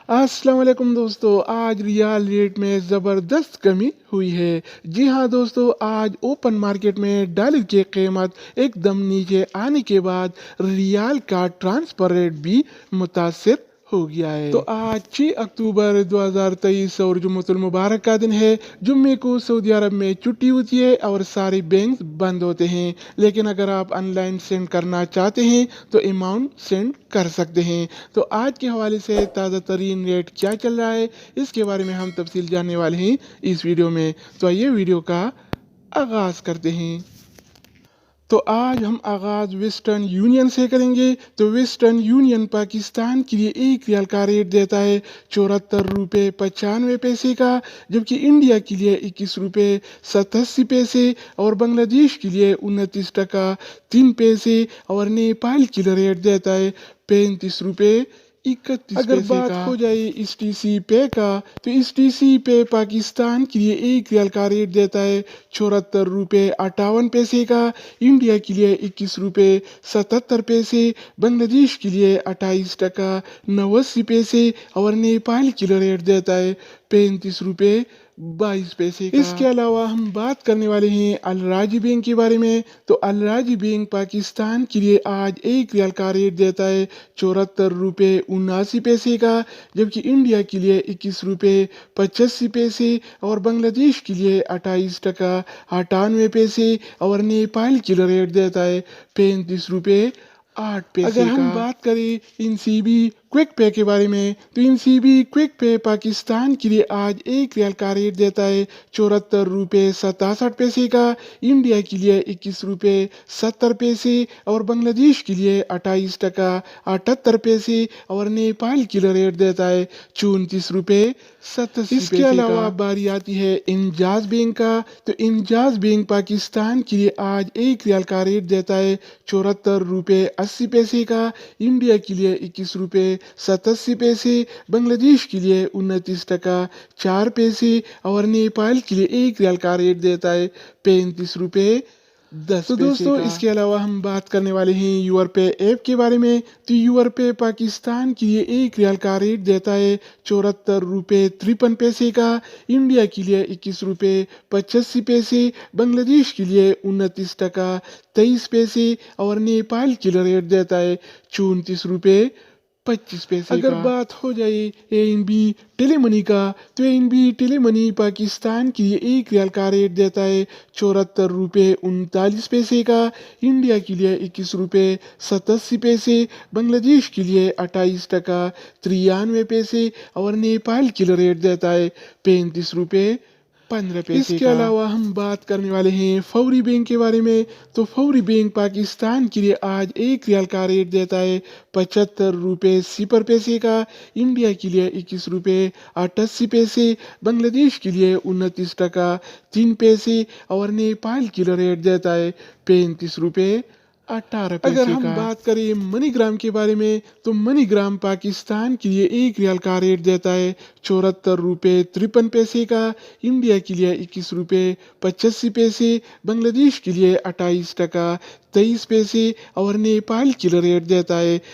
अस्सलाम वालेकुम दोस्तों, आज रियाल रेट में ज़बरदस्त कमी हुई है। जी हाँ दोस्तों, आज ओपन मार्केट में डॉलर की कीमत एकदम नीचे आने के बाद रियाल का ट्रांसफर रेट भी मुतासिर हो गया है। तो आज 6 अक्टूबर 2023 और जुम्मतुल मुबारक का दिन है। जुम्मे को सऊदी अरब में छुट्टी होती है और सारे बैंक बंद होते हैं, लेकिन अगर आप ऑनलाइन सेंड करना चाहते हैं तो अमाउंट सेंड कर सकते हैं। तो आज के हवाले से ताज़ा तरीन रेट क्या चल रहा है, इसके बारे में हम तफसील जानने वाले हैं इस वीडियो में। तो आइए वीडियो का आगाज़ करते हैं। तो आज हम आगाज़ वेस्टर्न यूनियन से करेंगे। तो वेस्टर्न यूनियन पाकिस्तान के लिए एक रियाल का रेट देता है 74 रुपये 95 पैसे का, जबकि इंडिया के लिए 21 रुपये 87 पैसे और बांग्लादेश के लिए 29 टका 3 पैसे और नेपाल के लिए रेट देता है 35 रुपये 31 अगर बात हो जाए इस टीसी पे का, तो इस टीसी पे पाकिस्तान के लिए एक रियाल का रेट देता है 74 रुपये 58 पैसे का, इंडिया के लिए 21 रुपये 77 पैसे, बांग्लादेश के लिए 28 टका 89 पैसे और नेपाल के लिए रेट देता है 35 रुपये 22 पैसे का। इसके अलावा हम बात करने वाले हैं अल राजी बैंक के बारे में। तो अल राजी बैंक पाकिस्तान के लिए आज एक रियाल का रेट देता है 74 रुपये 79 पैसे का, जबकि इंडिया के लिए 21 रुपये 85 पैसे और बांग्लादेश के लिए 28 टका 98 पैसे और नेपाल के लिए रेट देता है 35 रुपये 8 पैसे अगर हम बात करें इनसीबी क्विक पे के बारे में, तो इनसीबी क्विक पे पाकिस्तान के लिए आज एक रियाल का रेट देता है 74 रुपये 67 पैसे का, इंडिया के लिए 21 रुपये 70 पैसे और बांग्लादेश के लिए 28 टका 78 पैसे और नेपाल के लिए रेट देता है 34 रुपये 87 इसके अलावा बारी आती है इंजाज बैंक का। तो इंजाज बैंक पाकिस्तान के लिए आज एक रियाल का रेट देता है 74 रुपये 80 पैसे का, इंडिया के लिए 21 रुपये 87 पैसे, बांग्लादेश के लिए 29 टका 4 पैसे और नेपाल के लिए एक रियाल का रेट देता है 35 रुपये 10 तो दोस्तों इसके अलावा हम बात करने वाले हैं यूरपे ऐप के बारे में। तो यूरपे पाकिस्तान के लिए एक रियाल का रेट देता है 74 रुपये 53 पैसे का, इंडिया के लिए 21 रुपये 85 पैसे, बांग्लादेश के लिए 29 टका 23 पैसे और नेपाल के लिए रेट देता है 34 रुपये 25 पैसे अगर बात हो जाए एएनबी टेलीमनी का, तो एएनबी टेलीमनी पाकिस्तान के लिए एक रियाल का रेट देता है 74 रुपये 39 पैसे का, इंडिया के लिए 21 रुपये 87 पैसे, बांग्लादेश के लिए 28 टका 93 पैसे और नेपाल के लिए रेट देता है 35 रुपये 15 पैसे इसके अलावा हम बात करने वाले हैं फौरी बैंक के बारे में। तो फौरी बैंक पाकिस्तान के लिए आज एक रियाल का रेट देता है 75 रुपये 0 पैसे का, इंडिया के लिए 21 रुपये 88 पैसे, बांग्लादेश के लिए 29 टका 3 पैसे और नेपाल के लिए रेट देता है 35 रुपये 18 पैसे अगर हम बात करें मनीग्राम के बारे में, तो मनीग्राम पाकिस्तान के लिए एक रियाल का रेट देता है 74 रुपये 53 पैसे का, इंडिया के लिए 21 रुपये 85 पैसे, बांग्लादेश के लिए 28 टका 23 पैसे और नेपाल के लिए रेट देता है